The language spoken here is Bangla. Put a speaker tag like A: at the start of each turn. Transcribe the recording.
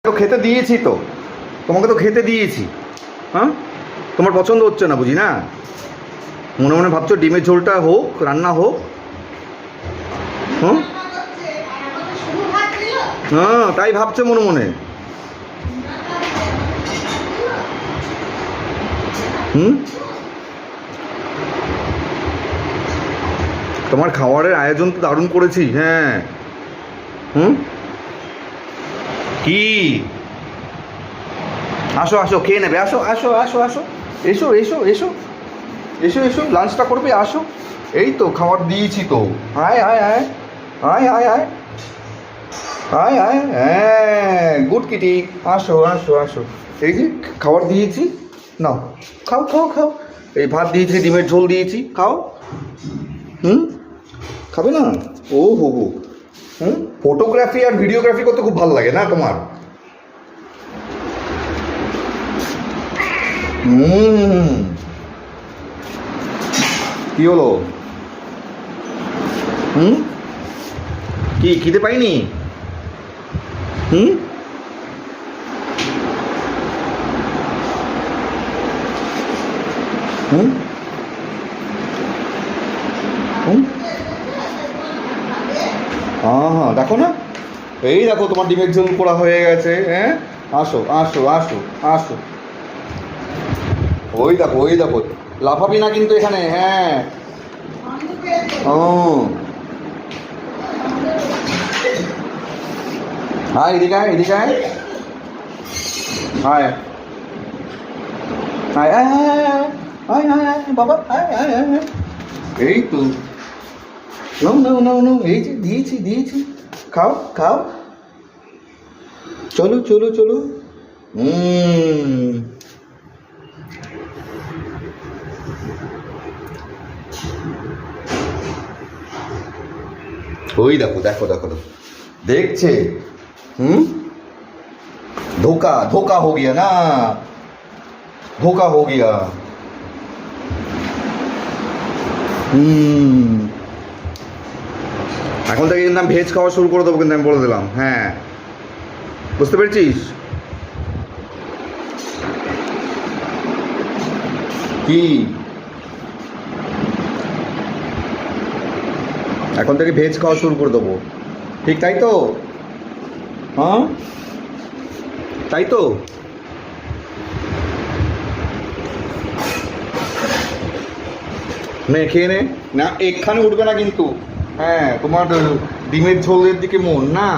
A: তো খেতে দিয়েছি তো, তোমাকে তো খেতে দিয়েছি। হ্যাঁ, তোমার পছন্দ হচ্ছে না বুঝি না? মনে মনে ভাবছো ডিমের ঝোলটা হোক, রান্না হোক। হুম, হ্যাঁ তাই ভাবছো মনে মনে। হুম, তোমার খাবারের আয়োজন তো দারুণ করেছি। হ্যাঁ। হুম, কি? আসো আসো, খেয়ে নেবে, আসো আসো আসো আসো, এসো এসো এসো এসো এসো, লাঞ্চটা করবে, আসো। এই তো খাবার দিয়েছি তো। আয় আয় আয় আয় আয় আয় আয় আয়, হ্যাঁ গুড কিটি, আসো আসো আসো। এই যে খাবার দিয়েছি, নাও খাও খাও খাও। এই ভাত দিয়েছি, ডিমের ঝোল দিয়েছি, খাও। হুম, খাবে না? ও হো হো। হুম, ফটোগ্রাফি আর ভিডিওগ্রাফি করতে খুব ভালো লাগে না তোমার? হুম, কি হলো? হুম, কি খিদে পাইনি? হুম, হুম, হুম, হ্যাঁ হ্যাঁ, দেখো না, এই দেখো তোমার ডিমের ঝোল করা হয়ে গেছে। হ্যাঁ, আসো আসো আসো আসো। ওই দেখো ওই দেখো, লাফাবি না কিন্তু এখানে। হ্যাঁ। ও, হ্যাঁ এদিকে আয়, এদিকে আয়। আয় আয় আয় আয় আয় আয় আয় বাবা, আয় আয় আয় আয়। এই তো, নাও নাও নাও নাও, এই যে দিয়েছি দিয়েছি, খাও খাও। চলো চলো চলো। হুম, ওই দেখো দেখো দেখো দেখো, দেখছে। হুম, धोखा धोखा हो गया ना, धोखा हो गया। হুম, এখন থেকে কিন্তু আমি ভেজ খাওয়া শুরু করে দেবো, কিন্তু আমি বলে দিলাম। হ্যাঁ, বুঝতে পেরেছিস? কি, এখন থেকে ভেজ খাওয়া শুরু করে দেবো, ঠিক তাই তো? হ্যাঁ, তাই তো। নে খেয়ে নে, না এখানে উঠবে না কিন্তু। হ্যাঁ, তোমার ডিমের ঝোলের দিকে মন না।